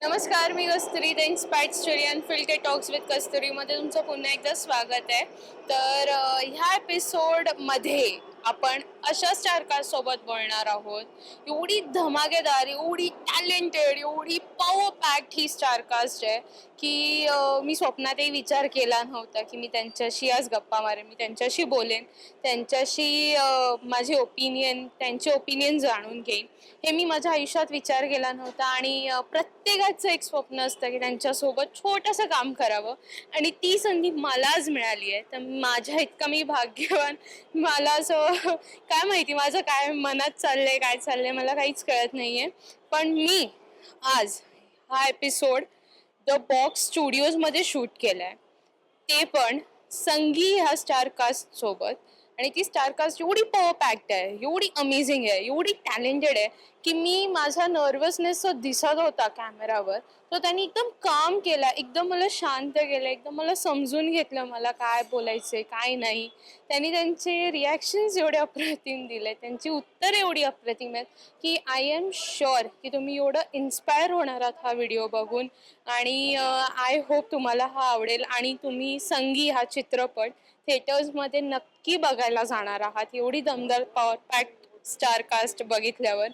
नमस्कार, मी Kasturi. The inspired story and filter talks with कस्तुरीमध्ये तुमचं पुन्हा एकदा स्वागत आहे. तर ह्या एपिसोडमध्ये आपण अशा स्टारकास्टसोबत बोलणार आहोत. एवढी धमाकेदार, एवढी टॅलेंटेड, एवढी पॉवर पॅक्ड ही स्टारकास्ट आहे की मी स्वप्नातही विचार केला नव्हता की मी त्यांच्याशी आज गप्पा मारेन, मी त्यांच्याशी बोलेन, त्यांच्याशी माझे ओपिनियन, त्यांचे ओपिनियन जाणून घेईन. हे मी माझ्या आयुष्यात विचार केला नव्हता आणि प्रत्येकाचं एक स्वप्न असतं की त्यांच्यासोबत छोटंसं काम करावं आणि ती संधी मला आज मिळाली आहे. तर माझ्या इतका मी भाग्यवान. मला असं काय माहिती माझं काय मनात चाललंय, काय चाललंय मला काहीच कळत नाहीये. पण मी आज हा एपिसोड द बॉक्स स्टुडिओजमध्ये शूट केलाय, ते पण संगी ह्या स्टारकास्ट सोबत. आणि ती स्टारकास्ट एवढी पॉवर पॅक्ड आहे, एवढी अमेझिंग आहे, एवढी टॅलेंटेड आहे की मी माझा नर्वसनेस जो दिसत होता कॅमेरावर तो त्यांनी एकदम काम केला, एकदम मला शांत केलं, एकदम मला समजून घेतलं मला काय बोलायचंय काय नाही. त्यांनी त्यांचे रिॲक्शन्स एवढे अप्रतिम दिले, त्यांची उत्तरं एवढी अप्रतिम आहेत की आय एम शुअर की तुम्ही एवढं इन्स्पायर होणार आहात हा व्हिडिओ बघून. आणि आय होप तुम्हाला हा आवडेल आणि तुम्ही संगी हा चित्रपट थिएटर्समध्ये नक्की बघायला जाणार आहात, एवढी दमदार पॉवर पॅक्ड स्टारकास्ट बघितल्यावर.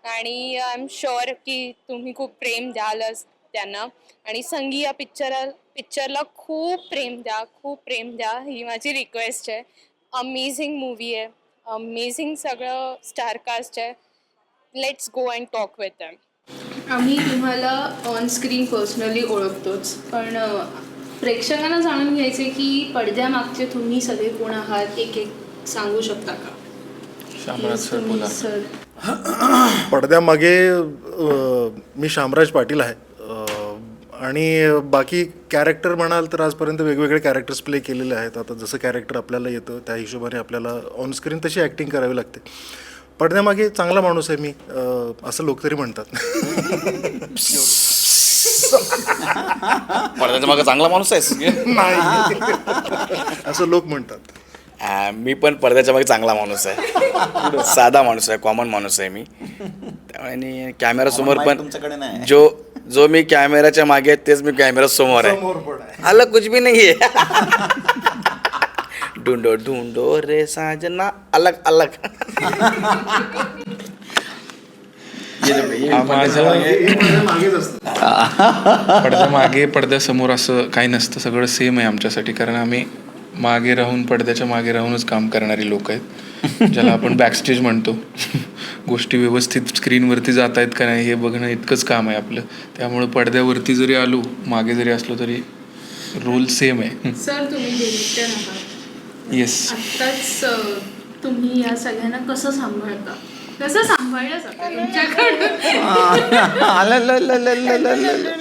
आणि आय एम शुअर की तुम्ही खूप प्रेम द्यालच त्यांना. आणि संगी या पिक्चरला खूप प्रेम द्या, खूप प्रेम द्या, ही माझी रिक्वेस्ट आहे. अमेझिंग मूवी आहे, अमेझिंग सगळं स्टारकास्ट आहे. Let's go and talk with them. आम्ही तुम्हाला ऑन स्क्रीन पर्सनली ओळखतोच, पण प्रेक्षकांना जाणून घ्यायचे की पडद्यामागचे तुम्ही सगळे कोण आहात, एक एक सांगू शकता का? शामराज सर बोला. सर, पडद्यामागे मी शामराज पाटील आहे. आणि बाकी कॅरेक्टर म्हणाल तर आजपर्यंत वेगवेगळे कॅरेक्टर्स प्ले केलेले आहेत. आता जसं कॅरेक्टर आपल्याला येतं त्या हिशोबाने आपल्याला ऑनस्क्रीन तशी ॲक्टिंग करावी लागते. पडद्यामागे चांगला माणूस आहे मी, असं लोक तरी म्हणतात. पडद्याच्या मागे चांगला माणूस आहेस. नाही, असं लोक म्हणतात. मी पण पडद्याच्या मागे चांगला माणूस आहे, साधा माणूस आहे, कॉमन माणूस आहे मी. आणि कॅमेरासमोर पण तुमच्याकडे नाही. जो मी कॅमेराच्या मागे आहे तेच मी कॅमेरा समोर आहे. अलग कुछ भी नहीं है. ढूंढो ढूंढो रे साजना, अलग अलग. पडद्यामागे पडद्यासमोर असं काही नसतं, सगळं सेम आहे आमच्यासाठी. कारण आम्ही मागे राहून, पडद्याच्या मागे राहूनच काम करणारी लोक आहेत, ज्याला आपण बॅकस्टेज म्हणतो. गोष्टी व्यवस्थित स्क्रीनवरती जात आहेत का नाही हे बघणं इतकंच काम आहे आपलं. त्यामुळं पडद्यावरती जरी आलो, मागे जरी असलो तरी रोल सेम आहे. सर तुम्ही डिरेक्टर आहात. येस. आत्ताच तुम्ही या सगळ्यांना कसं सांभाळता, कसं सांभाळलं जातं तुमच्याकडून?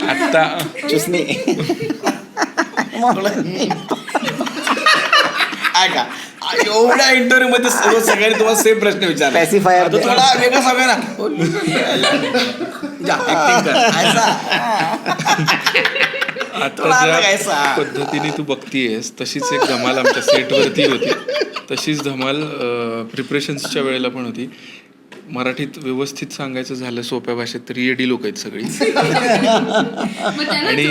आत्ता चुसनी ऐका, एवढ्या इंटरव्ह्यू मध्ये सगळ्यांनी तुम्हाला सेम प्रश्न विचारला. Pacifier आता थोडा वेगळं सांगा ना. जा, acting कर. आता ज्या पद्धतीने तू बघतीयस तशीच एक धमाल आमच्या सेटवरती होती, तशीच धमाल प्रिपरेशन्सच्या वेळेला पण होती. मराठीत व्यवस्थित सांगायचं झालं सोप्या भाषेत तर येडी लोक आहेत सगळी. आणि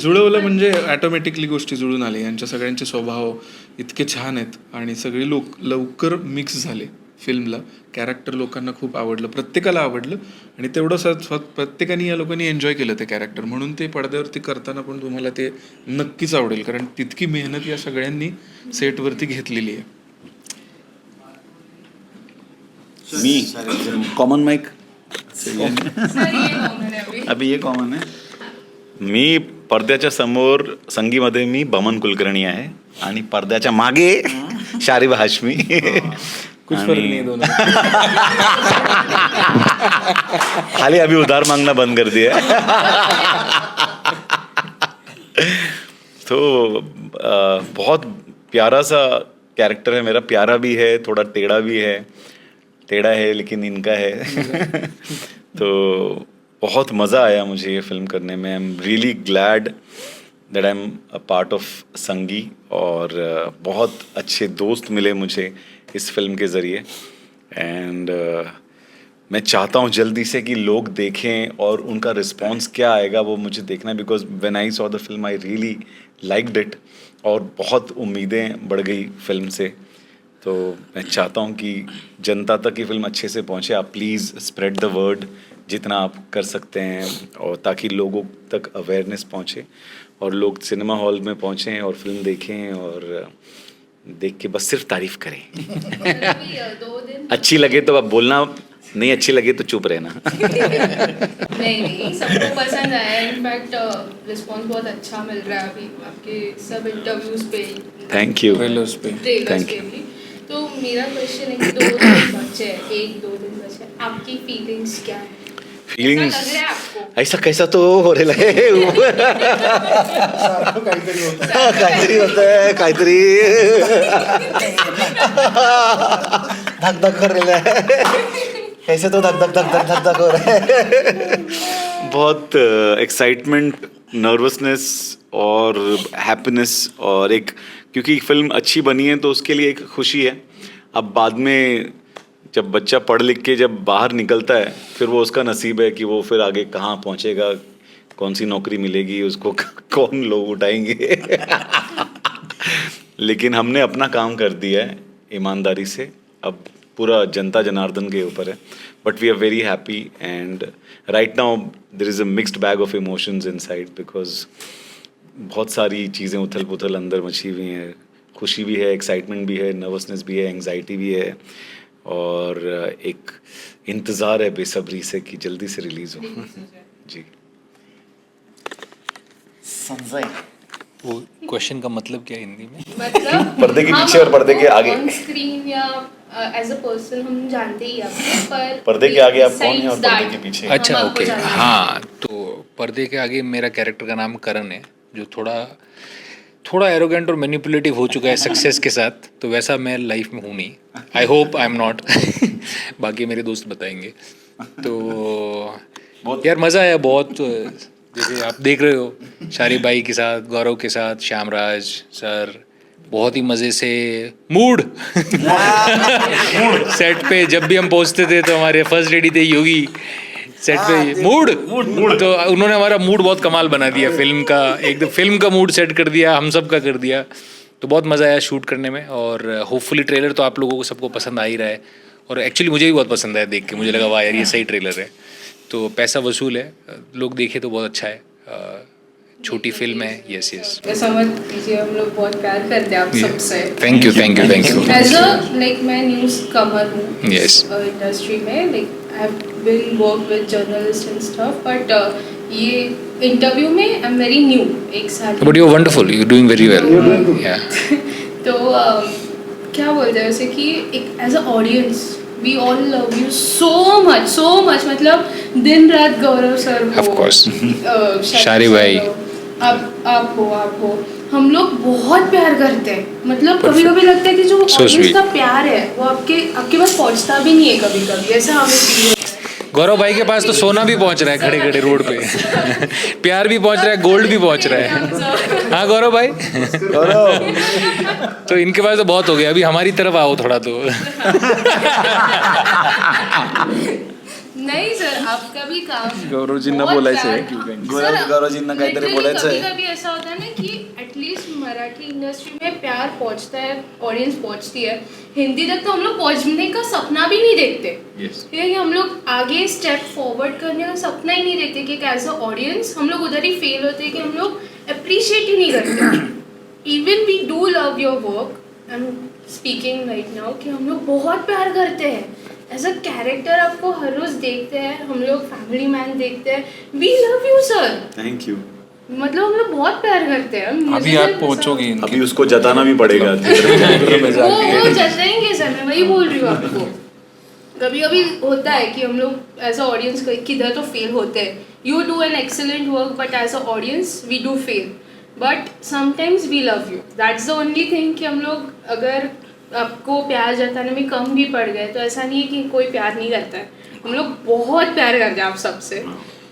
जुळवलं म्हणजे ॲटोमॅटिकली गोष्टी जुळून आल्या. यांच्या सगळ्यांचे स्वभाव इतके छान आहेत आणि सगळे लोक लवकर मिक्स झाले फिल्मला. कॅरेक्टर लोकांना खूप आवडलं, प्रत्येकाला आवडलं आणि तेवढं प्रत्येकाने या लोकांनी एन्जॉय केलं ते कॅरेक्टर. म्हणून ते पडद्यावरती करताना पण तुम्हाला ते नक्कीच आवडेल, कारण तितकी मेहनत या सगळ्यांनी सेटवरती घेतलेली आहे. मी कॉमन माइक अभी ये कॉमन आहे. मी पडद्याच्या समोर संगीमध्ये मी बमन कुलकर्णी आहे आणि पडद्याच्या मागे शारिब हाशमी. कुछ फर्क नहीं है दोनों. खाली अभी उधार मांगना बंद कर दिया. तो बहुत प्यारा सा कैरेक्टर है मेरा, प्यारा भी है, थोड़ा टेढ़ा भी है. टेढ़ा है लेकिन इनका है. तो बहुत मज़ा आया मुझे ये फिल्म करने में. I am really glad that I am a part of संगी. और बहुत अच्छे दोस्त मिले मुझे इस फिल्म के ज़रिए. एंड मैं चाहता हूँ जल्दी से कि लोग देखें और उनका रिस्पॉन्स क्या आएगा वो मुझे देखना है, because when I saw the film I really liked it और बहुत उम्मीदें बढ़ गई फिल्म से। तो मैं चाहता हूँ कि जनता तक ये फिल्म अच्छे से पहुँचे। आप प्लीज़ स्प्रेड द वर्ड जितना आप कर सकते हैं, और ताकि लोगों तक अवेयरनेस पहुँचे और लोग सिनेमा हॉल में पहुँचें और फिल्म देखें और देख के बस सिर्फ तारीफ करें। 2 दिन अच्छी लगे तो आप बोलना, नहीं अच्छी लगे तो चुप रहना। नहीं, सबको पसंद आया। इनफैक्ट रिस्पॉन्स बहुत अच्छा मिल रहा है अभी आपके सब इंटरव्यूज पे, थैंक यू। ट्रेलर्स पे ट्रेलर्स Thank पे you. भी। तो मेरा क्वेश्चन है कि 2 दिन बचे हैं, 1-2 दिन बचे हैं, आपकी फीलिंग्स क्या है? फीलिंग्स ऐसा लग रहा है आपको? ऐसा कैसा तो हो रहा है काहीतरी होत आहे, काहीतरी धक धक कर रहा है, कैसे तो धक धक धक धक धक धक हो रहा है। बहुत एक्साइटमेंट, नर्वसनेस और हैप्पीनेस, और एक क्योंकि फिल्म अच्छी बनी है तो उसके लिए एक खुशी है। अब बाद में जब बच्चा पढ़ लिख के जब बाहर निकलता है फिर वो उसका नसीब है कि वो फिर आगे कहाँ पहुँचेगा, कौन सी नौकरी मिलेगी उसको, कौन लोग उठाएंगे। लेकिन हमने अपना काम कर दिया है ईमानदारी से, अब पूरा जनता जनार्दन के ऊपर है। But we are very happy and right now there is a mixed bag of emotions inside, because बहुत सारी चीज़ें उथल पुथल अंदर मची हुई हैं। खुशी भी है, एक्साइटमेंट भी है, नर्वसनेस भी है, एंग्जाइटी भी है, और एक इंतज़ार है बेसब्री से कि जल्दी से रिलीज़ हो। जी समझाए वो क्वेश्चन का मतलब क्या है हिंदी में? मतलब पर्दे के पीछे और पर्दे के आगे। ऑन स्क्रीन या एज अ पर्सन हम जानते ही आपको, पर पर्दे के आगे आप कौन है और besides पर्दे that, के पीछे? हम अच्छा, आपको ओके, जानते हैं। हाँ, तो पर्दे के आगे मेरा कैरेक्टर का नाम करण है, जो थोड़ा एरोगेंट और मैनिपुलेटिव हो चुका है सक्सेस के साथ। तो वैसा मैं लाइफ में हूँ नहीं, I hope I am not. बाकी मेरे दोस्त बताएंगे। तो यार मज़ा आया बहुत, जैसे आप देख रहे हो शारी भाई के साथ, गौरव के साथ, श्यामराज सर, बहुत ही मज़े से मूड सेट पे जब भी हम पहुंचते थे तो हमारे फर्स्ट लेडी थे योगी, सेट पे मूड तो उन्होंने हमारा मूड बहुत कमाल बना दिया फिल्म का, एकदम फिल्म का मूड सेट कर दिया, हम सब का कर दिया। तो बहुत मज़ा आया शूट करने में, और होपफुली ट्रेलर तो आप लोगों को सबको पसंद आ ही रहा है, और एक्चुअली मुझे भी बहुत पसंद आया देख के, मुझे लगा वाह यार ये सही ट्रेलर है। तो पैसा वसूल है, लोग देखे तो बहुत अच्छा है। छोटी फिल्म है, यस यस। ऐसा मत कीजिए, हम लोग बहुत प्यार करते हैं आप सबसे। Thank you thank you thank you. As a like मैं न्यूज़ कवर हूँ Yes. इंडस्ट्री में, like I have been work with journalist and stuff, but ये इंटरव्यू में आई एम वेरी न्यू, 1 साल। But you are wonderful, you doing very well. या तो क्या बोलते हैं वैसे कि एक as a audience we all love you so much, मतलब दिन रात गौरव सर हो, Of course. शारी भाई। सर हो, आप हो, हम लोग बहुत प्यार करते हैं। मतलब कभी कभी लगता है कि जो So ऑडियंस sweet. का प्यार है वो आपके पास पहुंचता भी नहीं है कभी ऐसा हमें फील होता है। गौरव भाई के पास तो सोना भी पहुंच रहा है खड़े खड़े रोड पे। प्यार भी पहुंच रहा है, गोल्ड भी पहुंच रहा है। हाँ गौरव भाई, तो इनके पास तो बहुत हो गया, अभी हमारी तरफ आओ थोड़ा तो। नहीं सर, आपका भी काम गौरवजींना बहुत बोलायचं प्यार- आहे की काही? गौरवजींना काहीतरी Literally बोलायचं आहे. कभी-कभी ऐसा होता है ना कि एटलीस्ट मराठी इंडस्ट्री में प्यार पहुंचता है, ऑडियंस पहुंचती है, हिंदी तक तो हम लोग पहुंचने का सपना भी नहीं देखते। ठीक है कि हम लोग आगे स्टेप फॉरवर्ड करने का सपना ही नहीं देखते कि एज अ ऑडियंस हम लोग उधर ही फेल होते हैं कि हम लोग अप्रिशिएट ही नहीं करते। Even we do love your work, I am speaking right now, कि हम लोग बहुत प्यार करते हैं एज अ कैरेक्टर। आपको हर रोज देखते हैं, हम लोग फैमिली मैन देखते हैं, we love you sir. Thank you. मतलब हम लोग बहुत प्यार करते हैं। अभी आप पहुंचोगे अभी उसको जताना भी पड़ेगा। वो जताएंगे सर, मैं वही बोल रही हूँ आपको। कभी कभी होता है कि हम लोग एज अ ऑडियंस किधर तो फेल होते हैं। You do an excellent work but as a audience we do fail, but sometimes we love you. That's the only thing कि हम लोग अगर आपको प्यार जताने में कम भी पड़ गए तो ऐसा नहीं है कि कोई प्यार नहीं करता है। हम लोग बहुत प्यार करते हैं आप सबसे,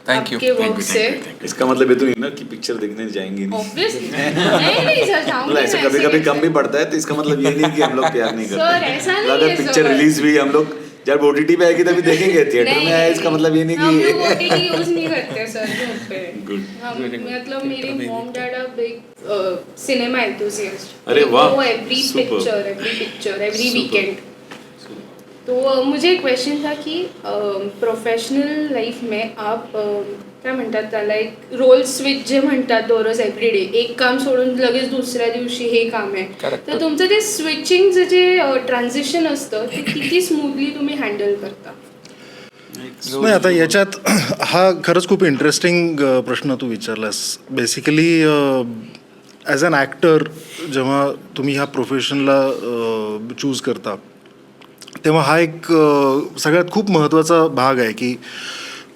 Thank you, आपके वर्क से। इसका मतलब ये तो नहीं ना कि पिक्चर देखने जाएंगे नहीं। ऑब्वियसली नहीं सर, जाऊंगी मतलब ऐसे मैं, कभी कभी कम भी पड़ता है, तो इसका मतलब ये नहीं कि हम लोग प्यार नहीं सर, करते। ऐसा नहीं अगर है, पिक्चर सर। रिलीज हुई, हम लोग जब OTT पे आएगी तभी देखेंगे, थिएटर में आए इसका मतलब ये नहीं हम कि लोग OTT यूज नहीं करते सर घर पे। Good. हम मतलब मेरे mom dad are big cinema enthusiast. अरे वाह, every super. Picture every Super. Weekend. तो मुझे एक क्वेश्चन था की प्रोफेशनल लाईफ में आप काय म्हणतात त्याला एक रोल स्विच जे म्हणतात दररोज एव्हरीडे एक काम सोडून लगेच दुसऱ्या दिवशी हे काम आहे, तर तुमचं ते स्विचिंगचं जे ट्रान्झिशन असतं ते किती स्मूथली तुम्ही हँडल करता? नाही आता याच्यात हा खरंच खूप इंटरेस्टिंग प्रश्न तू विचारलास. बेसिकली ॲज अन ॲक्टर जेव्हा तुम्ही ह्या प्रोफेशनला चूज करता तेव्हा हा एक सगळ्यात खूप महत्त्वाचा भाग आहे की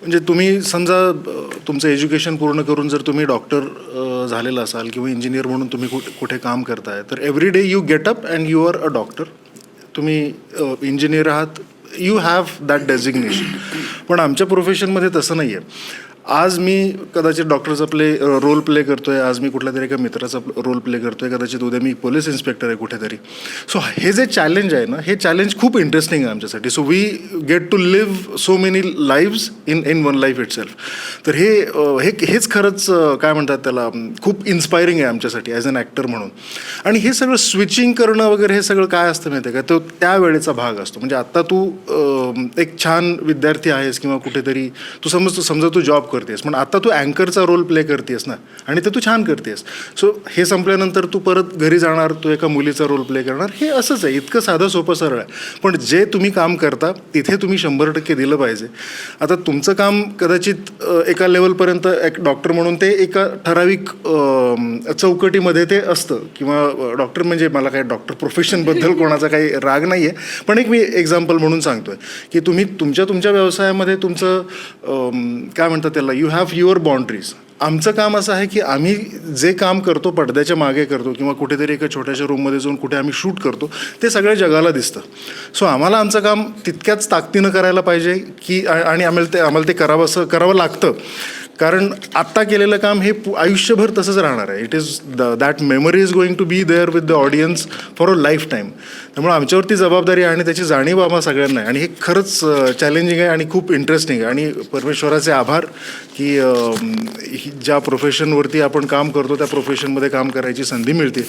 म्हणजे तुम्ही समजा तुमचं एज्युकेशन पूर्ण करून जर तुम्ही डॉक्टर झालेला असाल किंवा इंजिनियर म्हणून तुम्ही कुठे काम करताय तर every day you get up and you are a doctor. तुम्ही इंजिनियर आहात, यू हॅव दॅट डेझिग्नेशन. पण आमच्या प्रोफेशनमध्ये तसं नाही आहे. आज मी कदाचित डॉक्टरचा रोल प्ले करतो आहे, आज मी कुठल्या तरी एका मित्राचा रोल प्ले करतो आहे, कदाचित उद्या मी पोलीस इन्स्पेक्टर आहे कुठेतरी. सो हे जे चॅलेंज आहे ना, हे चॅलेंज खूप इंटरेस्टिंग आहे आमच्यासाठी. So we get to live so many lives in one life itself. तर हेच खरंच काय म्हणतात त्याला खूप इन्स्पायरिंग आहे आमच्यासाठी ॲज अन ॲक्टर म्हणून. आणि हे सगळं स्विचिंग करणं वगैरे हे सगळं काय असतं माहिती आहे का, तो त्यावेळेचा भाग असतो. म्हणजे आत्ता तू एक छान विद्यार्थी आहेस किंवा कुठेतरी तू समजा तू जॉब करतेस, पण आता तू अँकरचा रोल प्ले करतेस ना आणि ते तू छान करतेस. सो हे संपल्यानंतर तू परत घरी जाणार, तू एका मुलीचा रोल प्ले करणार. हे असंच आहे, इतकं साधं सोपं सरळ आहे. पण जे तुम्ही काम करता तिथे तुम्ही 100% दिलं पाहिजे. आता तुमचं काम कदाचित एका लेवलपर्यंत एक डॉक्टर म्हणून ते एका ठराविक चौकटीमध्ये ते असतं किंवा डॉक्टर म्हणजे मला काही डॉक्टर प्रोफेशनबद्दल कोणाचा काही राग नाही आहे, पण एक मी एक्झाम्पल म्हणून सांगतो आहे की तुम्ही तुमच्या व्यवसायामध्ये तुमचं काय म्हणतात त्याला यू हॅव युअर बाउंड्रीज. आमचं काम असं आहे की आम्ही जे काम करतो पडद्याच्या मागे करतो किंवा कुठेतरी एका छोट्याशा रूममध्ये जाऊन कुठे आम्ही शूट करतो ते सगळ्या जगाला दिसतं. सो आम्हाला आमचं काम तितक्याच ताकदीनं करायला पाहिजे की आणि आम्हाला ते करावं लागतं. कारण आत्ता केलेलं काम हे आयुष्यभर तसंच राहणार आहे. It is that memory is going to be there with the audience for a life time. त्यामुळे आमच्यावरती जबाबदारी आहे आणि त्याची जाणीव आम्हा सगळ्यांना आहे आणि हे खरंच चॅलेंजिंग आहे आणि खूप इंटरेस्टिंग आहे. आणि परमेश्वराचे आभार की ज्या प्रोफेशनवरती आपण काम करतो त्या प्रोफेशनमध्ये काम करायची संधी मिळते.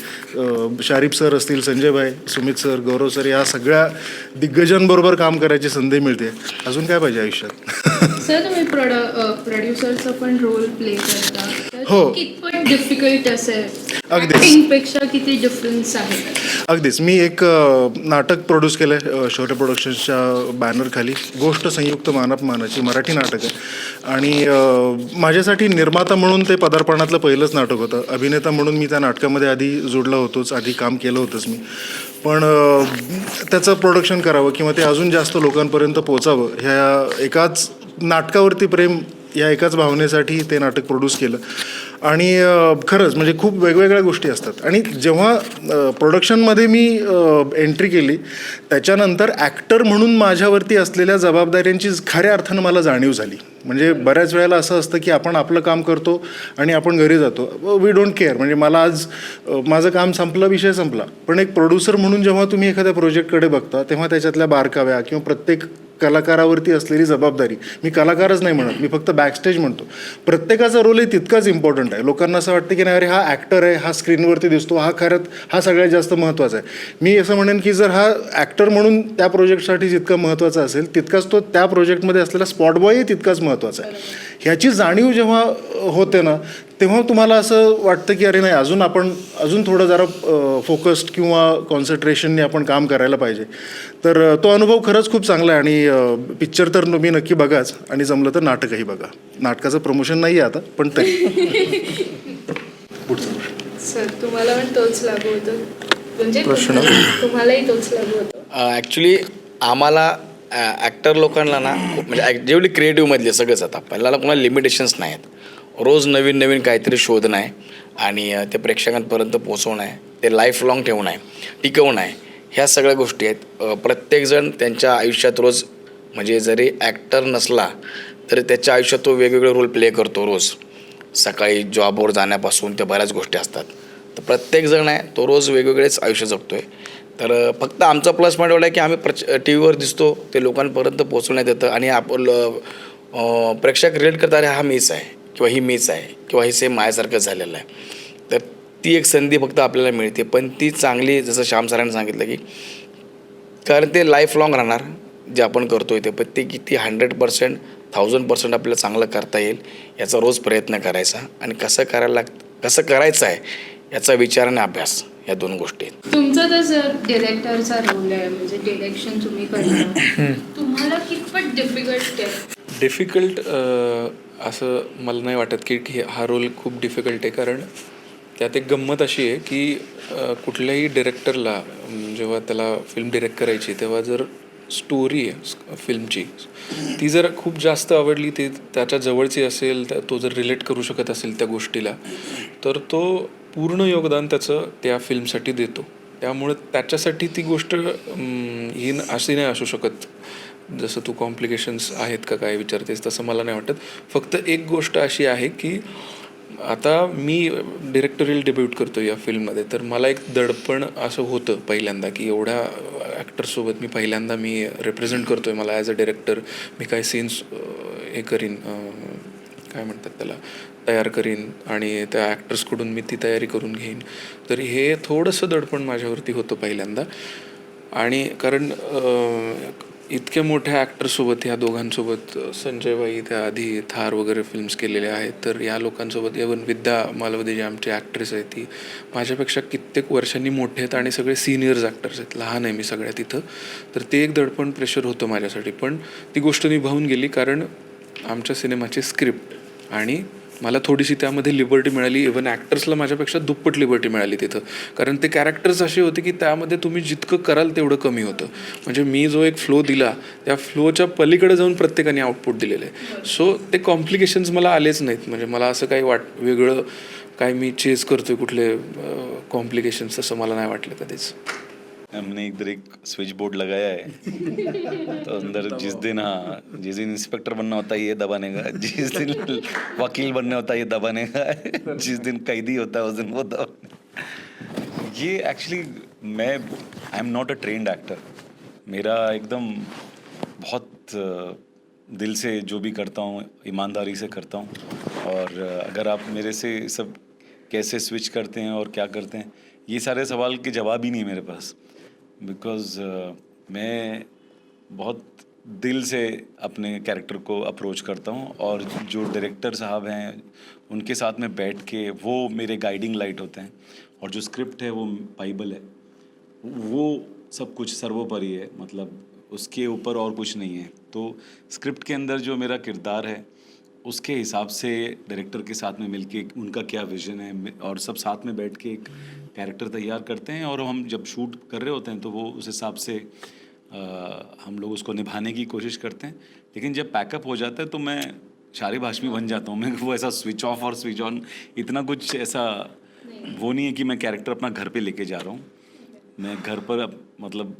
शारीफ सर असतील, संजय भाई, सुमित सर, गौरव सर या सगळ्या दिग्गजांबरोबर काम करायची संधी मिळते. अजून काय पाहिजे आयुष्यात? सर तुम्ही प्रोड्युसरचा पण रोल प्ले करता, तर हो. कितपत डिफिकल्ट असेल? अगदीच. ॲक्टिंगपेक्षा किती डिफरन्स आहे? अगदीच. मी एक नाटक प्रोड्यूस केलं आहे शौर्य प्रोडक्शन्सच्या बॅनरखाली. गोष्ट संयुक्त मानाची मराठी नाटक आहे आणि माझ्यासाठी निर्माता म्हणून ते पदार्पणातलं पहिलंच नाटक होतं. अभिनेता म्हणून मी त्या नाटकामध्ये आधी जोडलं होतोच, आधी काम केलं होतंच मी. पण त्याचं प्रोडक्शन करावं किंवा ते अजून जास्त लोकांपर्यंत पोचावं ह्या एकाच नाटकावरती प्रेम या एकाच भावनेसाठी ते नाटक प्रोड्यूस केलं. आणि खरंच म्हणजे खूप वेगवेगळ्या गोष्टी असतात. आणि जेव्हा प्रोडक्शनमध्ये मी एंट्री केली त्याच्यानंतर ॲक्टर म्हणून माझ्यावरती असलेल्या जबाबदाऱ्यांची खऱ्या अर्थानं मला जाणीव झाली. म्हणजे बऱ्याच वेळेला असं असतं की आपण आपलं काम करतो आणि आपण घरी जातो, वी डोंट केअर. म्हणजे मला आज माझं काम संपलं, विषय संपला. पण एक प्रोड्युसर म्हणून जेव्हा तुम्ही एखाद्या प्रोजेक्टकडे बघता तेव्हा त्याच्यातल्या बारकाव्या किंवा प्रत्येक कलाकारावरती असलेली जबाबदारी, मी कलाकारच नाही म्हणत, मी फक्त बॅकस्टेज म्हणतो, प्रत्येकाचा रोलही तितकाच इम्पॉर्टंट आहे. लोकांना असं वाटतं की नाही अरे हा ॲक्टर आहे, हा स्क्रीनवरती दिसतो, हा सगळ्यात जास्त महत्त्वाचा आहे. मी असं म्हणेन की जर हा ॲक्टर म्हणून त्या प्रोजेक्टसाठी जितका महत्त्वाचा असेल तितकाच तो त्या प्रोजेक्टमध्ये असलेला स्पॉट बॉयही तितकाच महत्त्वाचा आहे. ह्याची जाणीव जेव्हा होते ना तेव्हा तुम्हाला असं वाटतं की अरे नाही अजून थोडं जरा फोकस्ड किंवा कॉन्सन्ट्रेशनने आपण काम करायला पाहिजे. तर तो अनुभव खरंच खूप चांगला आहे. आणि पिक्चर तर मी नक्की बघाच आणि जमलं तर नाटकही बघा. नाटकाचं प्रमोशन नाही आहे आता पण तरी. सर तुम्हाला पण तोच लागू होतो, म्हणजे तुम्हालाही तोच लागू होतो? ॲक्च्युली आम्हाला ॲक्टर लोकांना ना म्हणजे जेवढी क्रिएटिव्हमधले सगळंच आता पहिल्याला कोणाला लिमिटेशन्स नाही आहेत. रोज नवीन काहीतरी शोधणं आहे आणि ते प्रेक्षकांपर्यंत पोचवणं आहे, ते लाईफ लाँग ठेवणं आहे, टिकवणं आहे, ह्या सगळ्या गोष्टी आहेत. प्रत्येकजण त्यांच्या आयुष्यात रोज म्हणजे जरी ॲक्टर नसला तरी त्याच्या आयुष्यात तो वेगवेगळे रोल प्ले करतो. रोज सकाळी जॉबवर जाण्यापासून ते बऱ्याच गोष्टी असतात. तर प्रत्येकजण आहे तो रोज वेगवेगळेच आयुष्य जगतो आहे. तर फक्त आमचा प्लस पॉईंट एवढा आहे की आम्ही टी व्हीवर दिसतो ते लोकांपर्यंत पोहोचवण्यात येतं आणि आपण प्रेक्षक रिलेट करतात, अरे हा मीच आहे किंवा ही मीच आहे किंवा ही सेम माझ्यासारखं झालेलं आहे. तर ती एक संधी फक्त आपल्याला मिळते, पण ती चांगली, जसं श्याम सरांनी सांगितलं की कारण ते लाईफ लाँग राहणार जे आपण करतो आहे ते, पण ते किती 100% 1000% आपल्याला चांगलं करता येईल याचा रोज प्रयत्न करायचा आणि कसं करायचं आहे याचा विचार आणि अभ्यास, या 2 गोष्टी आहेत. तुमचा तर जर डिरेक्टरचा रोल आहे, म्हणजे डिरेक्शन तुम्ही करता, तुम्हाला कितपत डिफिकल्ट आहे? डिफिकल्ट असं मला नाही वाटत की हा रोल खूप डिफिकल्ट आहे, कारण त्यात एक गंमत अशी आहे की कुठल्याही डिरेक्टरला जेव्हा त्याला फिल्म डिरेक्ट करायची तेव्हा जर स्टोरी आहे फिल्मची ती जर खूप जास्त आवडली, ती त्याच्या जवळची असेल, तो जर रिलेट करू शकत असेल त्या गोष्टीला, तर तो पूर्ण योगदान त्याचं त्या फिल्मसाठी देतो. त्यामुळे त्याच्यासाठी ती गोष्ट ही अशी नाही असू शकत जसं तू कॉम्प्लिकेशन्स आहेत का काय विचारतेस तसं मला नाही वाटत. फक्त एक गोष्ट अशी आहे की आता मी डिरेक्टोरियल डेब्यूट करतो या फिल्ममध्ये, तर मला एक दडपण असं होतं पहिल्यांदा की एवढ्या ॲक्टरसोबत मी पहिल्यांदा रिप्रेझेंट करतो आहे, मला ॲज अ डिरेक्टर मी काय सीन्स हे करीन, काय म्हणतात त्याला, तयार करीन आणि त्या ॲक्टर्सकडून मी ती तयारी करून घेईन. तर हे थोडंसं दडपण माझ्यावरती होतं पहिल्यांदा. आणि कारण इतक्या मोठ्या ॲक्टरसोबत, ह्या दोघांसोबत, संजय भाई त्या आधी थार वगैरे फिल्म्स केलेल्या आहेत, तर या लोकांसोबत इवन विद्या मालवदे जे आमचे ॲक्ट्रेस आहेत ती माझ्यापेक्षा कित्येक वर्षांनी मोठे आहेत आणि सगळे सिनियर्स ॲक्टर्स आहेत, लहान आहे मी सगळ्यात इथं. तर ते एक दडपण प्रेशर होतं माझ्यासाठी, पण ती गोष्ट निभावून गेली कारण आमच्या सिनेमाची स्क्रिप्ट आणि मला थोडीशी त्यामध्ये लिबर्टी मिळाली. इव्हन ॲक्टर्सला माझ्यापेक्षा दुप्पट लिबर्टी मिळाली तिथं, कारण ते कॅरेक्टर्स असे होते की त्यामध्ये तुम्ही जितकं कराल तेवढं कमी होतं. म्हणजे मी जो एक फ्लो दिला त्या फ्लोच्या पलीकडे जाऊन प्रत्येकाने आउटपुट दिलेलं आहे. सो ते कॉम्प्लिकेशन्स मला आलेच नाहीत. म्हणजे मला असं काही वेगळं काय मी चेस करतोय कुठले कॉम्प्लिकेशन्स, असं मला नाही वाटलं कधीच. हमने इधर एक स्विच बोर्ड लगाया है तो अंदर जिस दिन इंस्पेक्टर बनना होता है ये दबाने का, जिस दिन वकील बनना होता है ये दबाने का, जिस दिन कैदी होता है उस दिन वो दबाने. ये actually I am not a trained actor. मेरा एकदम बहुत दिल से जो भी करता हूँ ईमानदारी से करता हूँ. और अगर आप मेरे से सब कैसे स्विच करते हैं और क्या करते हैं, ये सारे सवाल के जवाब ही नहीं मेरे पास. बिकॉज मैं बहुत दिल से अपने कैरेक्टर को अप्रोच करता हूँ और जो डायरेक्टर साहब हैं उनके साथ में बैठ के वो मेरे गाइडिंग लाइट होते हैं. और जो स्क्रिप्ट है वो बाइबल है, वो सब कुछ सर्वोपरि है, मतलब उसके ऊपर और कुछ नहीं है. तो स्क्रिप्ट के अंदर जो मेरा किरदार है उसके हिसाब से डायरेक्टर के साथ में मिलके उनका क्या विजन है और सब साथ में बैठ के एक कैरेक्टर तैयार करते हैं. और हम जब शूट कर रहे होते हैं तो वो उस हिसाब से हम लोग उसको निभाने की कोशिश करते हैं. लेकिन जब पैकअप हो जाता है तो मैं शारी भाषमी बन जाता हूँ. मैं वो ऐसा स्विच ऑफ और स्विच ऑन इतना कुछ ऐसा वो नहीं है कि मैं कैरेक्टर अपना घर पे लेके जा रहा हूँ. मैं घर पर मतलब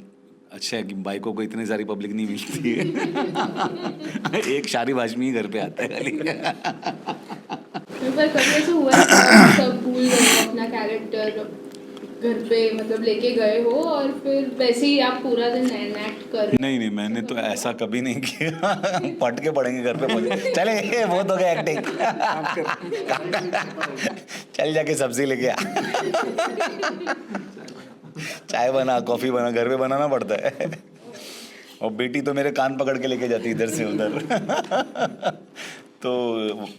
अच्छा है कि बाइकों को इतनी सारी पब्लिक नहीं मिलती है. एक शारी भाषमी ही घर पे आता है खाली. पर कभी ऐसा हुआ है कि सब भूल गए हो अपना कैरेक्टर घर पे, मतलब लेके गए हो और फिर वैसे ही आप पूरा दिन एक्ट कर रहे? नहीं, मैंने तो ऐसा कभी नहीं किया. पट के पड़ेंगे घर पे मुझे, चले ये बहुत हो गया एक्टिंग, चल जाके सब्जी लेके आ, चाय बना, कॉफी बना, घर पे बनाना पड़ता है. और बेटी तो मेरे कान पकड़ के लेके जाती इधर से उधर. तो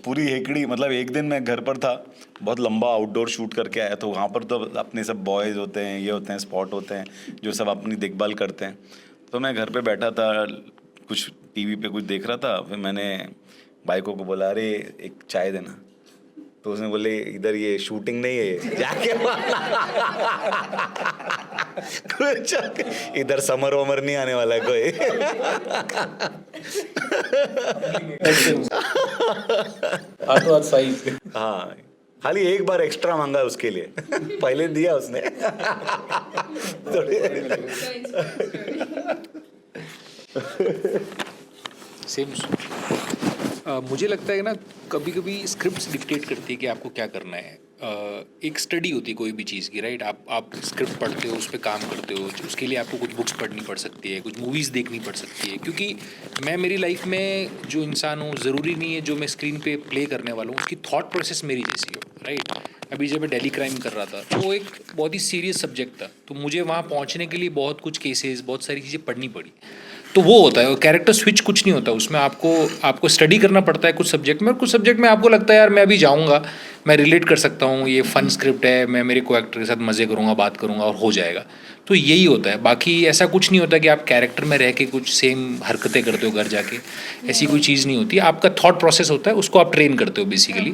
पूरी हेकड़ी, मतलब एक दिन मैं घर पर था, बहुत लंबा आउटडोर शूट करके आया, तो वहाँ पर तो अपने सब बॉयज़ होते हैं, ये होते हैं, स्पॉट होते हैं जो सब अपनी देखभाल करते हैं. तो मैं घर पे बैठा था, कुछ टीवी पे कुछ देख रहा था. फिर मैंने बाइकों को बोला, अरे एक चाय देना. तो उसने बोले, इधर ये शूटिंग नहीं है, जाके कुछ इधर समर वमर नहीं आने वाला है कोई. हाँ, खाली एक बार एक्स्ट्रा मांगा उसके लिए, पहले दिया उसने. सेम. मुझे लगता है ना कभी कभी स्क्रिप्ट्स डिक्टेट करती है कि आपको क्या करना है. एक स्टडी होती है कोई भी चीज़ की, राइट? आप स्क्रिप्ट पढ़ते हो, उस पर काम करते हो, उसके लिए आपको कुछ बुक्स पढ़नी पड़ सकती है, कुछ मूवीज़ देखनी पड़ सकती है, क्योंकि मैं मेरी लाइफ में जो इंसान हूँ, ज़रूरी नहीं है जो मैं स्क्रीन पे प्ले करने वाला हूँ उसकी थॉट प्रोसेस मेरी जैसी हो, राइट? अभी जब मैं दिल्ली क्राइम कर रहा था तो वो एक बहुत ही सीरियस सब्जेक्ट था, तो मुझे वहाँ पहुँचने के लिए बहुत कुछ केसेस, बहुत सारी चीज़ें पढ़नी पड़ी। तो वो होता है, कैरेक्टर स्विच कुछ नहीं होता उसमें, आपको स्टडी करना पड़ता है कुछ सब्जेक्ट में, और कुछ सब्जेक्ट में आपको लगता है यार मैं अभी जाऊँगा, मैं रिलेट कर सकता हूँ, ये फन स्क्रिप्ट है, मैं मेरे को एक्टर के साथ मज़े करूँगा, बात करूँगा और हो जाएगा। तो यही होता है, बाकी ऐसा कुछ नहीं होता कि आप कैरेक्टर में रह के कुछ सेम हरकतें करते हो घर जाके, ऐसी कोई चीज़ नहीं होती। आपका थॉट प्रोसेस होता है, उसको आप ट्रेन करते हो बेसिकली।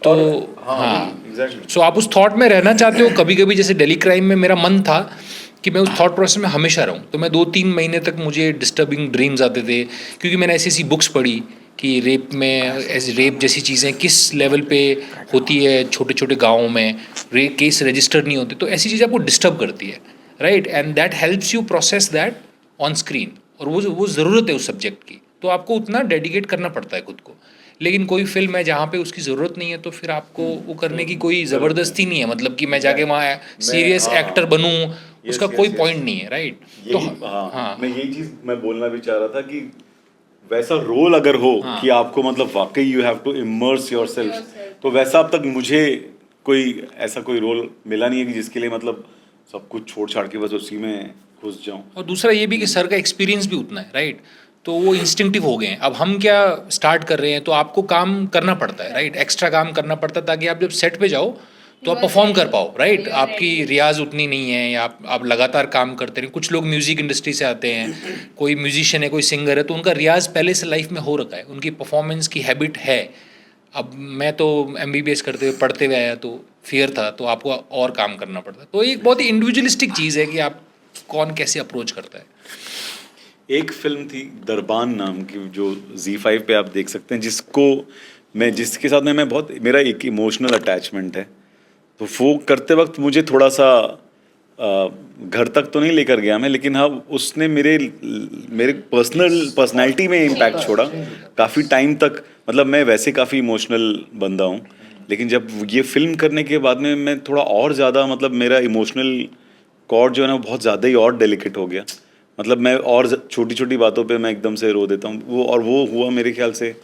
तो हाँ, सो आप उस थॉट में रहना चाहते हो। कभी कभी जैसे दिल्ली क्राइम में मेरा मन था कि मैं उस थॉट प्रोसेस में हमेशा रहूं, तो मैं 2-3 महीने तक मुझे डिस्टर्बिंग ड्रीम्स आते थे, क्योंकि मैंने ऐसी ऐसी बुक्स पढ़ी कि रेप में, ऐसे रेप जैसी चीज़ें किस लेवल पे होती है, छोटे छोटे गाँवों में रेप केस रजिस्टर नहीं होते, तो ऐसी चीज़ आपको डिस्टर्ब करती है, right? End that helps you process that on screen, और वो ज़रूरत है उस सब्जेक्ट की, तो आपको उतना डेडिकेट करना पड़ता है खुद को। लेकिन कोई फिल्म है जहाँ पे उसकी ज़रूरत नहीं है, तो फिर आपको वो करने की कोई ज़बरदस्ती नहीं है, मतलब कि मैं जाके वहाँ सीरियस एक्टर बनूँ, उसका कोई पॉइंट नहीं है, राइट? तो हाँ, मैं यही चीज मैं बोलना भी चाह रहा था कि वैसा रोल अगर हो कि आपको मतलब वाकई you have to immerse yourself, तो वैसा अब तक मुझे कोई ऐसा कोई रोल मिला नहीं है कि जिसके लिए मतलब सब कुछ छोड़ छाड़ के बस उसी में घुस जाऊं। और दूसरा ये भी कि सर का एक्सपीरियंस भी उतना है, राइट? तो वो इंस्टिंक्टिव हो गए हैं। अब हम क्या स्टार्ट कर रहे हैं, तो आपको काम करना पड़ता है, राइट? एक्स्ट्रा काम करना पड़ता है, ताकि आप जब सेट पे जाओ तो आप परफॉर्म कर पाओ, राइट? आपकी रियाज उतनी नहीं है, या आप लगातार काम करते रहे। कुछ लोग म्यूज़िक इंडस्ट्री से आते हैं, कोई म्यूजिशियन है, कोई सिंगर है, तो उनका रियाज पहले से लाइफ में हो रखा है, उनकी परफॉर्मेंस की हैबिट है। अब मैं तो MBBS करते हुए पढ़ते हुए आया, तो फियर था, तो आपको और काम करना पड़ता है। तो एक बहुत ही इंडिविजुअलिस्टिक चीज़ है कि आप कौन कैसे अप्रोच करता है। एक फिल्म थी दरबान नाम की, जो Z5 पे आप देख सकते हैं, जिसके साथ में मैं बहुत, मेरा एक इमोशनल अटैचमेंट है। तो वो करते वक्त मुझे थोड़ा सा घर तक तो नहीं लेकर गया मैं, लेकिन हाँ उसने मेरे पर्सनालिटी में इम्पैक्ट छोड़ा काफ़ी टाइम तक। मतलब मैं वैसे काफ़ी इमोशनल बंदा हूँ, लेकिन जब ये फिल्म करने के बाद में मैं थोड़ा और ज़्यादा, मतलब मेरा इमोशनल कॉर्ड जो है ना बहुत ज़्यादा ही और डेलिकेट हो गया। मतलब मैं और छोटी छोटी बातों पे मैं एकदम से रो देता हूँ। वो हुआ मेरे ख्याल से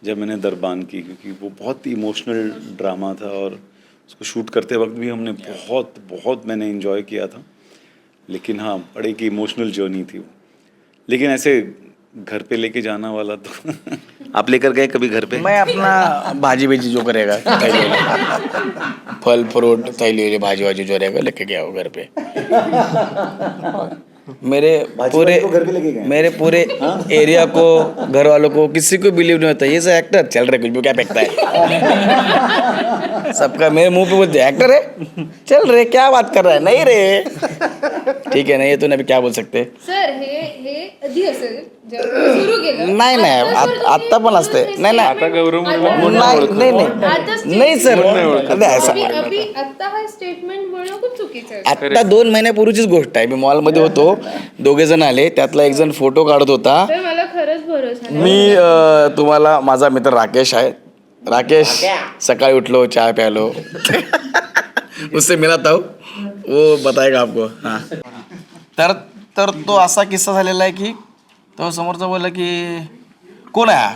जब मैंने दरबान की, क्योंकि वो बहुत इमोशनल ड्रामा था, और उसको शूट करते वक्त भी हमने बहुत मैंने इन्जॉय किया था। लेकिन हाँ, बड़े की इमोशनल जर्नी थी वो। लेकिन ऐसे घर पे लेके जाना वाला तो आप लेकर गए कभी घर पे? मैं अपना भाजी भेजी जो करेगा, फल फ्रूट थैली भाजी वाजी जो रहेगा लेके गया हो घर पे। मेरे पूरे एरिया को, घर वालों को, किसी को बिलीव नहीं होता ये सब एक्टर चल रहे, कुछ भी क्या फेंकता है। सबका मेरे मुंह पे बोलते एक्टर है, चल रहे क्या बात कर रहा है, नहीं रे ठीक है, नहीं तो अभी क्या बोल सकते सर हे आधी असेल जेव्हा सुरू केलं नाही आत्ता पण असते, नाही सर, अभी आता हा स्टेटमेंट बोलणं खूप चुकीचं आहे. आत्ता 2 महिन्यापूर्वीचीच गोष्ट आहे. मी मॉलमध्ये होतो, 2 जण आले, त्यातला एक जण फोटो काढत होता. सर मला खरंच भरोसा नाही. मी तुम्हाला, माझा मित्र राकेश आहे, राकेश सकाळी उठलो, चाय प्यालो उससे मिला था, वो बताएगा आपको. हाँ, तर तो असा किस्सा झालेला आहे की तो समोरचा बोलला की कोण आहे,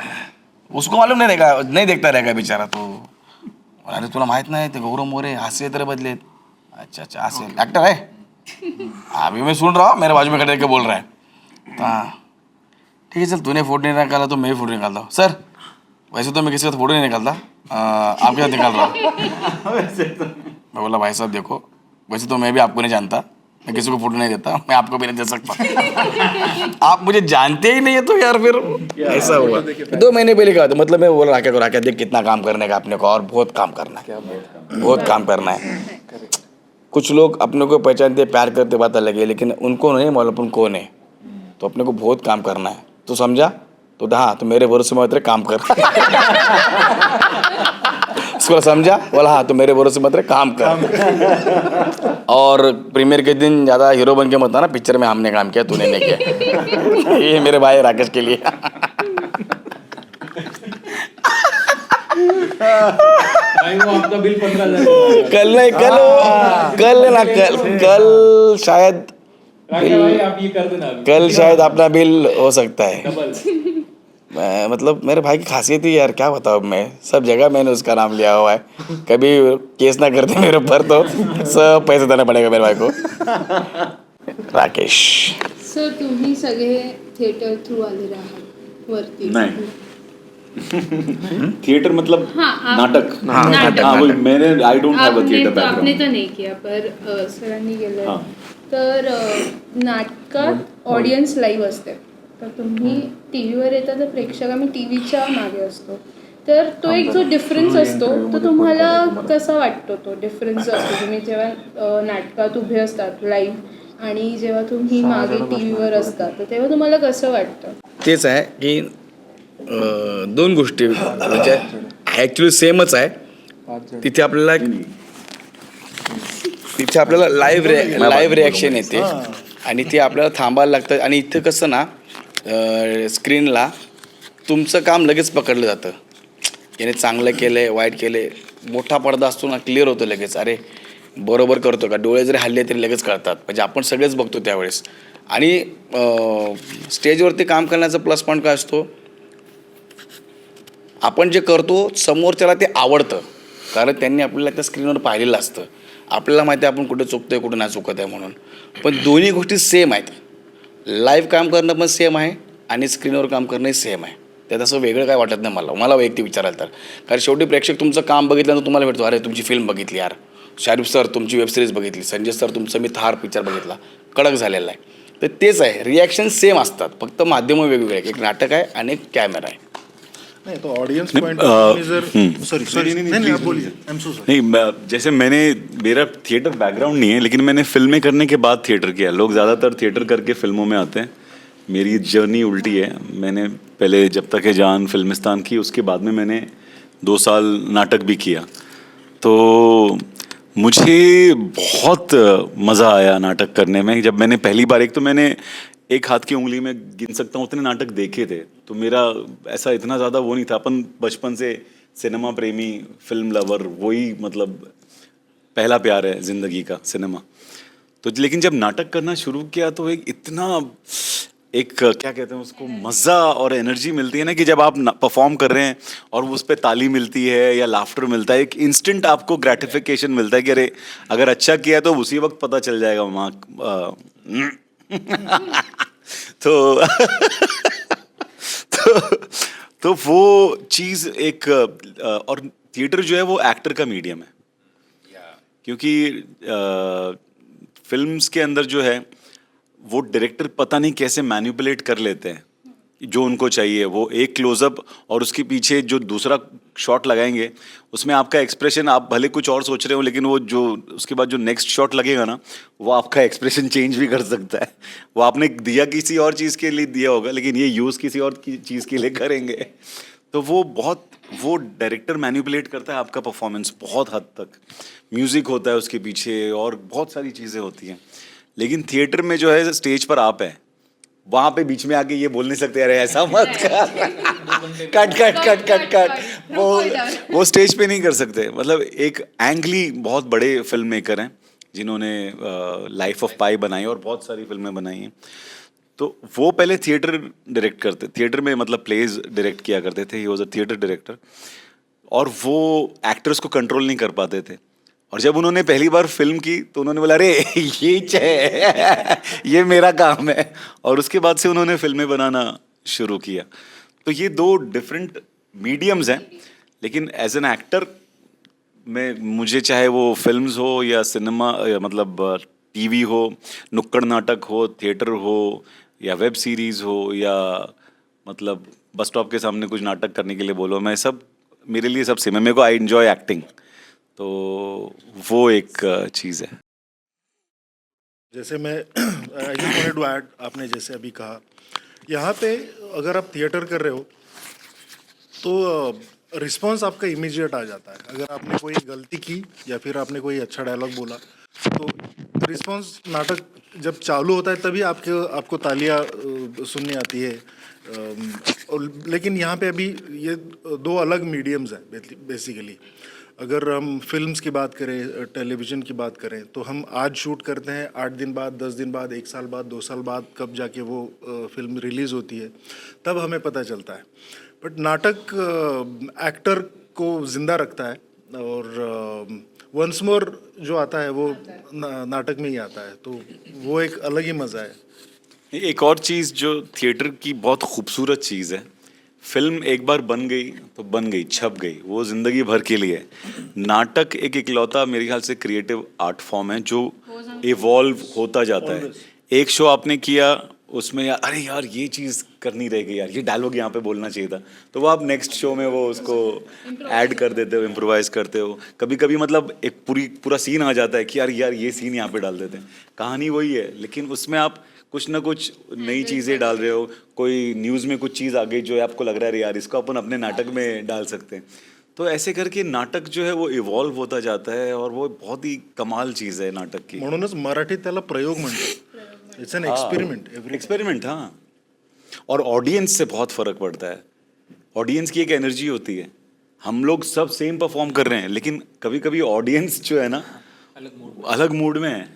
उसको मालूम नहीं रहेगा, नहीं देखता रहेगा बेचारा. तो अरे तुला माहित नाही ते गौरव मोरे हंसे तेरे बदले. अच्छा हंसे एक्टर है, अभी मैं सुन रहा हूँ, मेरे बाजू में खड़े के बोल रहा है. हाँ ठीक है चल, तूने फोटो नहीं निकाला तो मैं भी फोटो निकालता हूँ. सर वैसे तो मैं किसी का फोटो नहीं निकालता, आपके साथ निकाल रहा हूँ. मैं बोला भाई साहब देखो, वैसे तो मैं भी आपको नहीं जानता, मैं किसी को फोटो नहीं देता, मैं आपको भी नहीं दे सकता. आप मुझे जानते ही नहीं है तो यार फिर ऐसा हुआ. 2 महीने पहले कहा था, मतलब मैं बोल रहा क्या देख कितना काम करने का अपने को, और बहुत काम करना है, बहुत काम करना है. कुछ लोग अपने को पहचानते, प्यार करते, बात अलग है, लेकिन उनको नहीं मालूम अपन कौन है. तो अपने को बहुत काम करना है, तो समझा. तो हाँ, तो मेरे भरोसे मत रहे, काम कर. उसको समझा, बोला हाँ तो मेरे भरोसे मत रहे, काम कर. और प्रीमियर के दिन ज़्यादा हीरो बन के मत आना, पिक्चर में हमने काम किया, तूने नहीं किया. ये मेरे भाई राकेश के लिए. आपका बिल 15,000 कल नहीं, कल ना, कल शायद भाई आप ये कर देना कल शायद अपना बिल हो सकता है। डबल। मतलब मेरे भाई की खासियत ही यार, क्या बताऊँ मैं, सब जगह मैंने उसका नाम लिया हुआ है। कभी केस ना करते मेरे ऊपर तो सब पैसे देना पड़ेगा मेरे भाई को। राकेश सर तुम्ही सगळे थिएटर थ्रू आलेले आहात वरती. नहीं थिएटर मतलब हाँ, नाटक. नाटक. हाँ वही, मैंने आई डोंट हैव अ आपने थिएटर तो आपने बैकग्राउंड. तर नाही किया पर सरांनी केलं. हाँ. तर नाटकात ऑडियन्स लाईव्ह असते, तर तुम्ही टी व्हीवर येता तर प्रेक्षक आम्ही टी व्हीच्या मागे असतो, तर तो एक जो डिफरन्स असतो तो तुम्हाला कसा वाटतो? तो डिफरन्स असतो तुम्ही जेव्हा नाटकात उभे असतात लाईव्ह आणि जेव्हा तुम्ही मागे टी व्हीवर असतात, तर तेव्हा तुम्हाला कसं वाटतं? तेच आहे की दोन गोष्टी म्हणजे ॲक्च्युली सेमच आहे. तिथे आपल्याला लाईव्ह रिॲक्शन येते आणि ते आपल्याला थांबायला लागतं. आणि इथं कसं ना, स्क्रीनला तुमचं काम लगेच पकडलं जातं. याने चांगलं केलं आहे, वाईट केलं आहे, मोठा पडदा असतो ना, क्लिअर होतो लगेच. अरे बरोबर करतो का, डोळे जरी हल्ले तरी लगेच कळतात. म्हणजे आपण सगळेच बघतो त्यावेळेस. आणि स्टेजवरती काम करण्याचा प्लस पॉईंट काय असतो, आपण जे करतो समोरच्याला ते आवडतं, कारण त्यांनी आपल्याला त्या स्क्रीनवर पाहिलेलं असतं. आपल्याला माहिती आहे आपण कुठे चुकतोय कुठे नाही चुकत आहे म्हणून. पण दोन्ही गोष्टी सेम आहेत. लाईव्ह काम करणं पण सेम आहे आणि स्क्रीनवर काम करणंही सेम आहे. त्यात असं वेगळं काय वाटत नाही मला वैयक्तिक विचारायला तर. कारण शेवटी प्रेक्षक तुमचं काम बघितल्यानंतर तुम्हाला भेटतो, अरे तुमची फिल्म बघितली यार, शाहरुख सर तुमची वेबसिरीज बघितली, संजय सर तुमचं मी थार पिक्चर बघितला, कडक झालेला आहे. तर तेच आहे, रिॲक्शन सेम असतात, फक्त माध्यमं वेगवेगळे आहे. एक नाटक आहे आणि एक कॅमेरा आहे. नहीं तो ऑडियंस पॉइंट सॉरी नहीं आप बोलिए. I am so sorry. नहीं जैसे मेरा थिएटर बैकग्राउंड नहीं है, लेकिन मैंने फिल्में करने के बाद थिएटर किया. लोग ज़्यादातर थिएटर करके फिल्मों में आते हैं. मेरी जर्नी उल्टी है. मैंने पहले जब तक है जान फिल्मिस्तान की, उसके बाद में मैंने 2 साल नाटक भी किया. तो मुझे बहुत मज़ा आया नाटक करने में. जब मैंने पहली बार, एक तो मैंने एक हाथ की उंगली में गिन सकता हूँ उतने नाटक देखे थे. तो मेरा ऐसा इतना ज़्यादा वो नहीं था. अपन बचपन से सिनेमा प्रेमी, फिल्म लवर, वही मतलब पहला प्यार है ज़िंदगी का, सिनेमा. तो लेकिन जब नाटक करना शुरू किया तो एक क्या कहते हैं उसको, मज़ा और एनर्जी मिलती है ना, कि जब आप परफॉर्म कर रहे हैं और उस पर ताली मिलती है या लाफ्टर मिलता है, एक इंस्टेंट आपको ग्रेटिफिकेशन मिलता है कि अरे अगर अच्छा किया तो उसी वक्त पता चल जाएगा वहाँ. तो तो वो चीज़ एक और थिएटर जो है वो एक्टर का मीडियम है. क्योंकि फिल्म्स के अंदर जो है वो डायरेक्टर पता नहीं कैसे मैनिपुलेट कर लेते हैं जो उनको चाहिए. वो एक क्लोजअप और उसके पीछे जो दूसरा शॉट लगाएंगे, उसमें आपका एक्सप्रेशन, आप भले कुछ और सोच रहे हो, लेकिन वो जो उसके बाद जो नेक्स्ट शॉट लगेगा ना, वो आपका एक्सप्रेशन चेंज भी कर सकता है. वो आपने दिया किसी और चीज़ के लिए दिया होगा, लेकिन ये यूज़ किसी और चीज़ के लिए करेंगे. तो वो डायरेक्टर मैनिपुलेट करता है आपका परफॉर्मेंस बहुत हद तक. म्यूज़िक होता है उसके पीछे और बहुत सारी चीज़ें होती हैं. लेकिन थिएटर में जो है स्टेज पर आप हैं, वहाँ पे बीच में आके ये बोल नहीं सकते अरे ऐसा मत कर, कट. वो स्टेज पे नहीं कर सकते. मतलब एक एंगली बहुत बड़े फिल्म मेकर हैं जिन्होंने लाइफ ऑफ पाई बनाई और बहुत सारी फिल्में बनाई हैं. तो वो पहले थिएटर डायरेक्ट करते, थिएटर में मतलब प्लेज डायरेक्ट किया करते थे. He was a theatre director. और वो एक्टर्स को कंट्रोल नहीं कर पाते थे. और जब उन्होंने पहली बार फिल्म की तो उन्होंने बोला अरे ये मेरा काम है. और उसके बाद से उन्होंने फिल्में बनाना शुरू किया. तो ये 2 डिफरेंट मीडियम्स हैं. लेकिन एज एन एक्टर में मुझे, चाहे वो फिल्म्स हो या सिनेमा, मतलब टीवी हो, नुक्कड़ नाटक हो, थिएटर हो या वेब सीरीज़ हो, या मतलब बस स्टॉप के सामने कुछ नाटक करने के लिए बोलो, मैं सब, मेरे लिए सब सेम है. मेरे को आई एंजॉय एक्टिंग. तो वो एक चीज़ है. जैसे मैं I just wanted to add, आपने जैसे अभी कहा, यहाँ पे अगर आप थिएटर कर रहे हो तो रिस्पांस आपका इमीडिएट आ जाता है. अगर आपने कोई गलती की या फिर आपने कोई अच्छा डायलॉग बोला तो रिस्पांस, नाटक जब चालू होता है तभी आपको तालियां सुननी आती है. लेकिन यहाँ पे अभी ये 2 अलग मीडियम्स हैं बेसिकली. अगर हम फिल्म्स की बात करें, टेलीविज़न की बात करें, तो हम आज शूट करते हैं, 8 दिन बाद, 10 दिन बाद, 1 साल बाद, 2 साल बाद कब जाके वो फिल्म रिलीज़ होती है, तब हमें पता चलता है। बट नाटक एक्टर को ज़िंदा रखता है और वंस मोर जो आता है वो नाटक में ही आता है, तो वो एक अलग ही मज़ा है। एक और चीज़ जो थिएटर की बहुत खूबसूरत चीज़ है, फिल्म एक बार बन गई तो बन गई, छप गई, वो ज़िंदगी भर के लिए है। नाटक एक इकलौता मेरे ख्याल से क्रिएटिव आर्ट फॉर्म है जो इवॉल्व होता जाता है। एक शो आपने किया, उसमें यार अरे यार ये चीज़ करनी रह गई यार, ये डायलॉग यहाँ पे बोलना चाहिए था, तो वो आप नेक्स्ट शो में वो उसको ऐड कर देते हो, इम्प्रोवाइज करते हो। कभी कभी मतलब एक पूरा सीन आ जाता है कि यार ये सीन यहाँ पे डाल देते हैं, कहानी वही है लेकिन उसमें आप कुछ ना कुछ नई चीज़ें डाल रहे हो। कोई न्यूज़ में कुछ चीज़ आ गई जो आपको लग रहा है यार इसको अपन अपने नाटक में डाल सकते हैं, तो ऐसे करके नाटक जो है वो इवॉल्व होता जाता है और वो बहुत ही कमाल चीज़ है नाटक की। म्हणूनच मराठीत त्याला प्रयोग म्हणतात. It's an experiment. एक्सपेरिमेंट, हाँ। और ऑडियंस से बहुत फर्क पड़ता है। ऑडियंस की एक एनर्जी होती है, हम लोग सब सेम परफॉर्म कर रहे हैं लेकिन कभी कभी ऑडियंस जो है ना अलग मूड में है,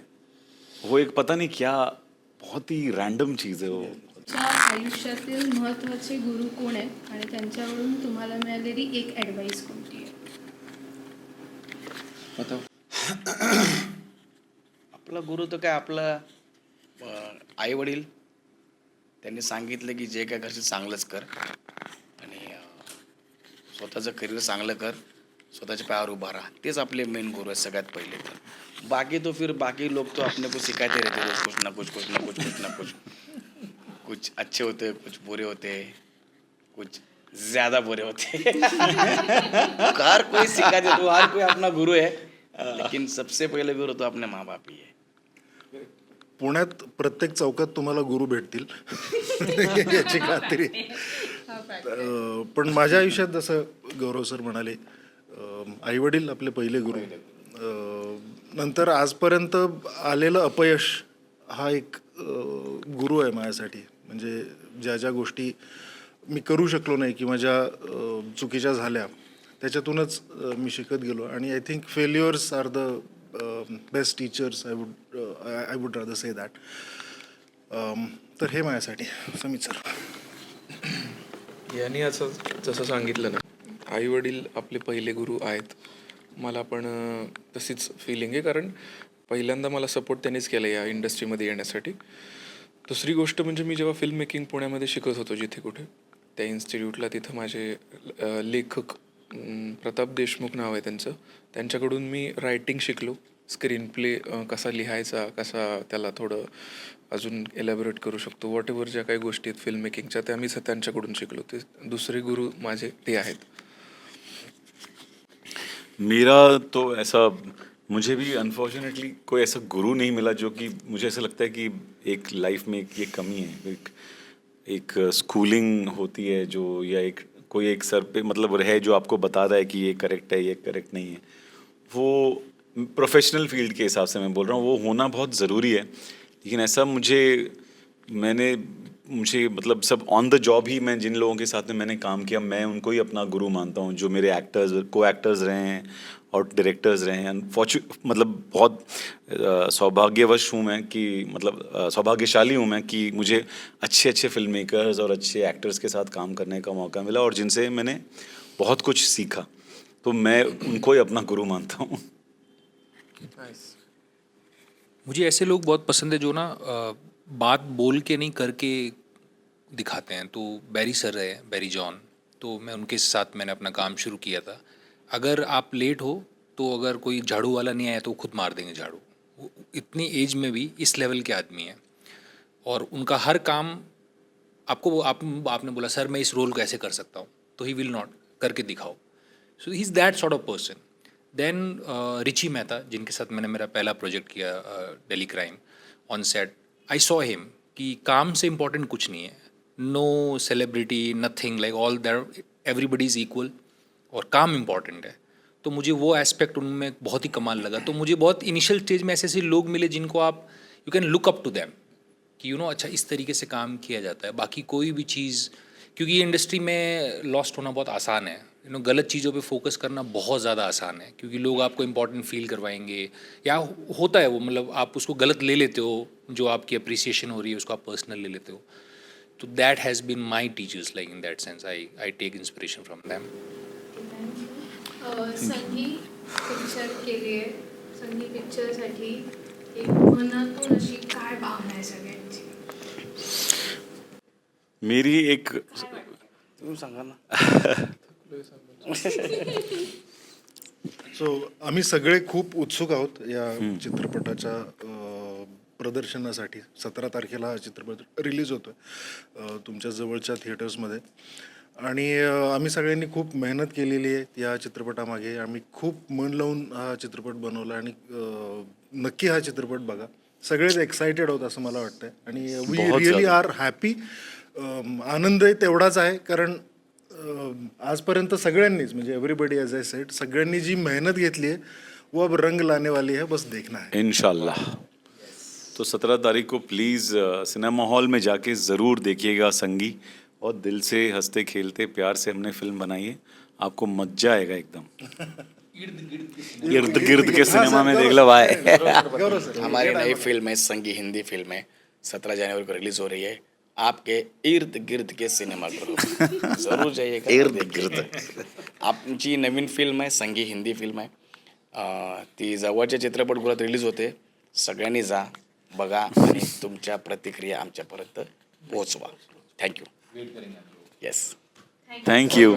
वो एक पता नहीं क्या बहुत ही रैंडम चीज़ है वो। तुमच्या आयुष्यातील महत्त्वाचे गुरु कोण आहेत आणि त्यांच्याकडून तुम्हाला मिळालेली एक ॲडवाईस कोणती आहे? आपला गुरु तर काय आपला आई वडील, त्यांनी सांगितलं की जे काय घरचे चांगलंच कर आणि स्वतःचं करिअर चांगलं कर, स्वतःच्या पायावर उभा राहा, तेच आपले मेन गुरु आहे सगळ्यात पहिले तर। बाकी तो फिर बाकी लोग तो अपने को सिखाते रहते हैं कुछ ना कुछ कुछ ना कुछ कुछ ना कुछ, कुछ अच्छे होते कुछ बुरे होते, कुछ ज्यादा बुरे होते। हर कोई सिखा दे, तो हर कोई अपना गुरु है, लेकिन सबसे पहले गुरु तो अपने माँ बाप ही है। पुण्यात प्रत्येक चौकात तुम्हाला गुरु भेटतील याची खात्री. पण माझ्या आयुष्यात जसं गौरव सर म्हणाले, आईवडील आपले पहिले गुरु, नंतर आजपर्यंत आलेलं अपयश हा एक गुरु आहे माझ्यासाठी. म्हणजे ज्या ज्या गोष्टी मी करू शकलो नाही किंवा ज्या चुकीच्या झाल्या त्याच्यातूनच मी शिकत गेलो. आणि I think failures are the best teachers. I would rather say that. तर हे माझ्यासाठी समीत सर. यांनी असं जसं सांगितलं ना, आई वडील आपले पहिले गुरु आहेत. मला पण तशीच फिलिंग आहे, कारण पहिल्यांदा मला सपोर्ट त्यांनीच केला या इंडस्ट्रीमध्ये येण्यासाठी. दुसरी गोष्ट म्हणजे मी जेव्हा फिल्म मेकिंग पुण्यामध्ये शिकत होतो जिथे कुठे त्या इन्स्टिट्यूटला, तिथं माझे लेखक प्रताप देशमुख नाव आहे त्यांचं, त्यांच्याकडून मी रायटिंग शिकलो. स्क्रीन प्ले कसा लिहायचा, कसा त्याला थोडं अजून एलॅबोरेट करू शकतो, वॉट एव्हर ज्या काही गोष्टी आहेत फिल्म मेकिंगच्या त्या मी त्यांच्याकडून शिकलो. ते दुसरे गुरु माझे ते आहेत. मेरा तो ऐसा, मुझे भी अनफॉर्चुनेटली कोई ऐसा गुरु नहीं मिला जो कि मुझे ऐसा लगता है कि एक लाइफ में एक ये कमी है, एक स्कूलिंग होती है जो, या एक कोई एक सर पे मतलब रहे जो आपको बता रहा है कि ये करेक्ट है ये करेक्ट नहीं है. वो प्रोफेशनल फील्ड के हिसाब से मैं बोल रहा हूँ, वो होना बहुत ज़रूरी है. लेकिन ऐसा मुझे मतलब सब ऑन द जॉब ही मैं जिन लोगों के साथ में मैंने काम किया, मैं उनको ही अपना गुरु मानता हूँ, जो मेरे एक्टर्स को एक्टर्स रहे हैं और डायरेक्टर्स रहे हैं. मतलब बहुत सौभाग्यवश हूँ मैं कि मतलब सौभाग्यशाली हूँ मैं कि मुझे अच्छे अच्छे फिल्म मेकर्स और अच्छे एक्टर्स के साथ काम करने का मौका मिला और जिनसे मैंने बहुत कुछ सीखा. तो मैं उनको ही अपना गुरु मानता हूँ. मुझे ऐसे लोग बहुत पसंद है जो ना बात बोल के नहीं करके दिखाते हैं. तो बैरी सर है, बैरी जॉन, तो मैं उनके साथ मैंने अपना काम शुरू किया था. अगर आप लेट हो तो अगर कोई झाड़ू वाला नहीं आया तो वो खुद मार देंगे झाड़ू. वो इतनी एज में भी इस लेवल के आदमी हैं और उनका हर काम आपने बोला सर मैं इस रोल को ऐसे कर सकता हूँ, तो ही विल नॉट, करके दिखाओ. So he is that sort of person. Then Richie Mehta, जिनके साथ मैंने मेरा पहला प्रोजेक्ट किया Delhi Crime on set, I saw him कि काम से इम्पोर्टेंट कुछ नहीं है. No celebrity, nothing, like all that, everybody is equal और काम इम्पॉर्टेंट है. तो मुझे वो एस्पेक्ट उनमें बहुत ही कमाल लगा. तो मुझे बहुत इनिशियल स्टेज में ऐसे ऐसे लोग मिले जिनको आप you can look up to them कि अच्छा इस तरीके से काम किया जाता है. बाकी कोई भी चीज़, क्योंकि ये इंडस्ट्री में लॉस्ट होना बहुत आसान है. गलत चीज़ों पे फोकस करना बहुत ज़्यादा आसान है, क्योंकि लोग आपको इम्पोर्टेंट फील करवाएंगे या होता है वो, मतलब आप उसको गलत ले लेते हो, जो आपकी अप्रिसिएशन हो रही है उसको आप पर्सनल ले लेते हो. तो that has been my teachers, like in that sense I take inspiration from them. Sangi picture केली आहे. संगी पिक्चरसाठी एक मनातून अशी काय भावना आहे सगळ्यांची? मेरी एक तुम्ही सांगा ना. सो आम्ही सगळे खूप उत्सुक आहोत या चित्रपटाच्या प्रदर्शनासाठी. 17 तारखेला हा चित्रपट रिलीज होतो तुमच्या जवळच्या थिएटर्समध्ये. आणि आम्ही सगळ्यांनी खूप मेहनत केलेली आहे या चित्रपटामागे. आम्ही खूप मन लावून हा चित्रपट बनवला आणि नक्की हा चित्रपट बघा. सगळेच एक्सायटेड आहोत असं मला वाटतंय आणि वी बहुत रिअली ज्यादा. R happy. आनंद आहे तेवढाच आहे कारण आजपर्यंत सगळ्यांनीच म्हणजे एव्हरीबडी ॲज आय सेड सगळ्यांनी जी मेहनत घेतली आहे वो अब रंग लाने वाली है, बस देखना है. इंशाल्लाह. तो 17 तारीख को प्लीज़ सिनेमा हॉल में जाके ज़रूर देखिएगा संगी, और दिल से हंसते खेलते प्यार से हमने फिल्म बनाई है, आपको मजा आएगा एकदम. इर्द गिर्द के सिनेमा में देख लो भाई. गौरव सर, हमारी नई फिल्म है संगी, हिंदी फिल्म है, 17 जनवरी को रिलीज हो रही है. आपके इर्द गिर्द के सिनेमागृह जरूर जाइएगा. इर्द गिर्द. आमची नवीन फिल्म आहे संगी, हिंदी फिल्म आहे. ती जवळच्या चित्रपटगृहात रिलीज होते. सगळ्यांनी जा, बघा आणि तुमच्या प्रतिक्रिया आमच्यापर्यंत पोहोचवा. थँक्यू. येस. Thank you.